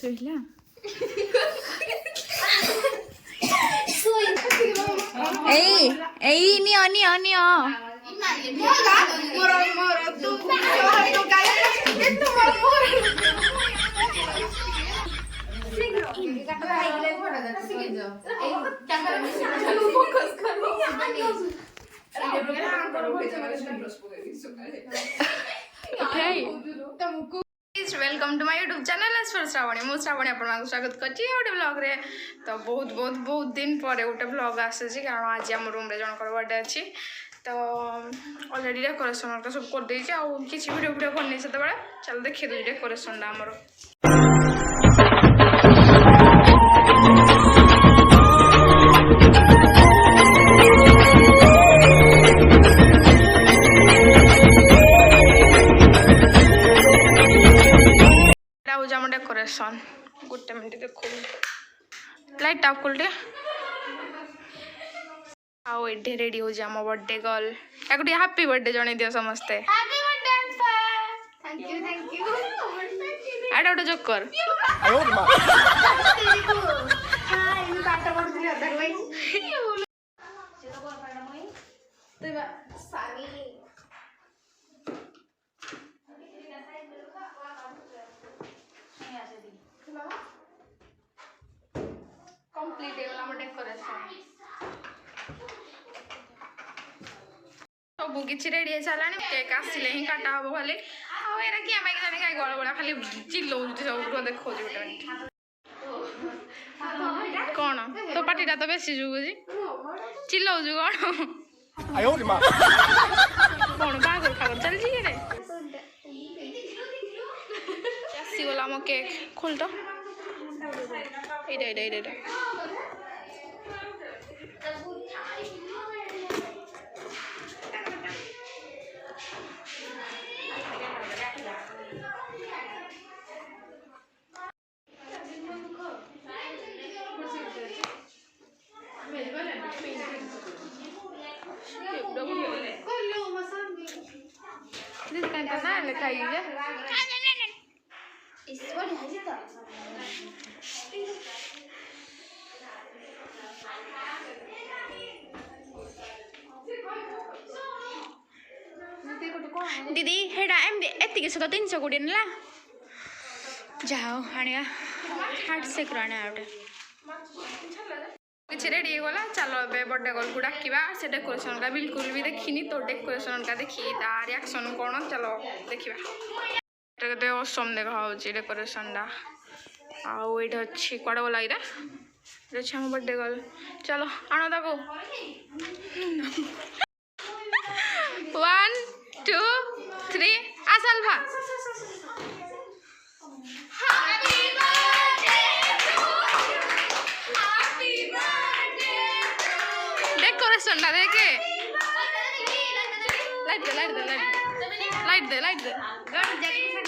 ଶୋଇଲା ଏଇ ନିଅ ନିଅ ନିଅ welcome to my YouTube channel as for Shravani मु श्रावणी आपको स्वागत करछि गोटे ब्लॉग रे तो बहुत दिन पर गोटे ब्लॉग आसे कारण आज आम रूम रे जनकर बर्थडे अच्छी तो ऑलरेडी डेकोरेशन का सब कर देछि आ किछि वीडियो करनी से बेले चल देखि दे डेकोरेशन डा हमरो डेकोरेशन गोटे मिनट देखो लाइट ऑफ कर दे आओ एडे रेडी हो जाम बर्थडे गर्ल या गुडी हैप्पी बर्थडे जणे दियो समस्ते हैप्पी बर्थडे थैंक यू आडा उडा जोक कर आयो मां हां इन पाठ पढुली अदर भाई से तो कोन पाडा मई तेबा सानी कंप्लीट है वाला डेकोरेशन सब किछि रेडी है सालानी केक आसिले ही काटा हो खाली आ एरा कि हम जाने काई गोल गोला खाली चिल्लो जुती सब देखो जी बेटा कोन तो पार्टीटा तो बेसी जुगु जी चिल्लो जु कोन आयो रे मां कोन पागल खागल चल जी रे आसी वाला मो केक खोल तो इधर दीदी हेडा एम एतिके सो 320 नला जाओ हानिया हार्ट से कराना आउट किछि रेडी गला चलो बे बर्थडे गर्ल को डाकिबा से डेकोरेशन का बिल्कुल भी देखिनी तो डेकोरेशन का देखी ता रिएक्शन कोन चलो देखिबा ते ऑसम देखा होची डेकोरेशन डा आउ एटा अछि कोड बोला इरा जे हम बर्थडे गर्ल चलो आनो ताको 1 2 3 आसल भा happy birthday happy birthday decoration ना देखे लाइट दे गन जैकेट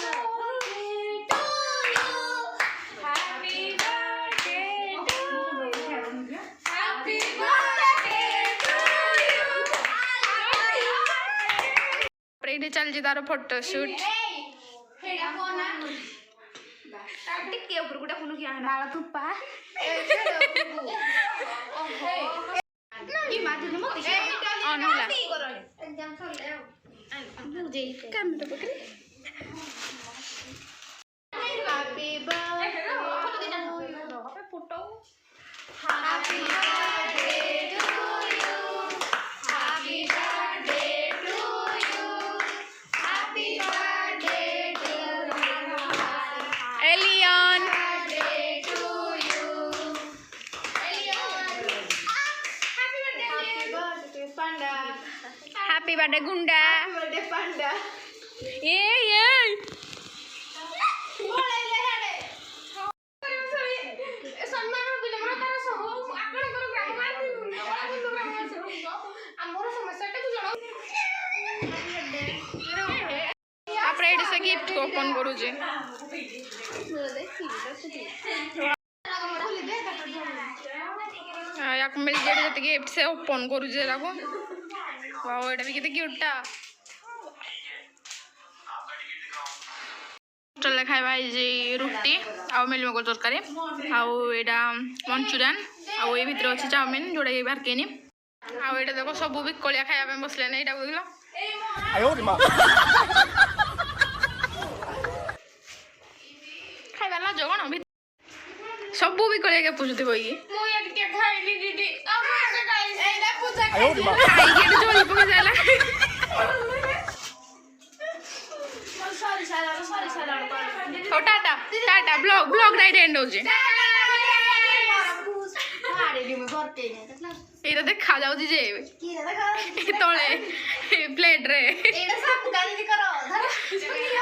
चल जी तार फोटो शूट हेडा कोना टिके ऊपर गुडा कोन किया नाला तुपा की माथि न मत ऑन होला एग्जाम चल ले जे कैमरा पकड़ हैप्पी बर्थडे फोटो देना photo happy birthday to you happy birthday to happy birthday गुंडा हैप्पी बर्थडे पांडा ए बोले ले हेडे सम्मान बिले मन तार सब आपण कर ग्राम मार हमर समस्या टा तू जणो आप रेड से गिफ्ट ओपन करू जे याक मिल जेड जति गिफ्ट से ओपन करू जे लागो वाओ एटा भी किते क्यूट टा चले खाइबा जे रुटी आउ मिलमेकर तरकारी आउ एटा मंचूरियन आउ ए भितर अच्छे चाउमिन जोड़ा ये बाहर केनी आउ एटा देखो सब भी कलिया खाइबा बसले ना एटा बुझल खाइबा लाज कौन सब भी कलिया के पूछते हो ये चोरी पक जाला Tata Tata blog blog right and हो जे एटा देखा जाउची जे तळे प्लेट रे एटा सब गाली करो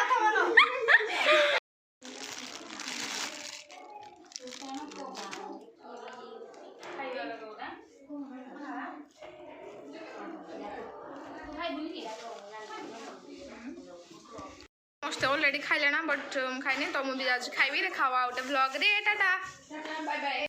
मस्त ऑलरेडी खाइले ना बट खाइने तो मुझे आज खाइबी रे खावा आउट ब्लॉग रे टाटा बाय बाय।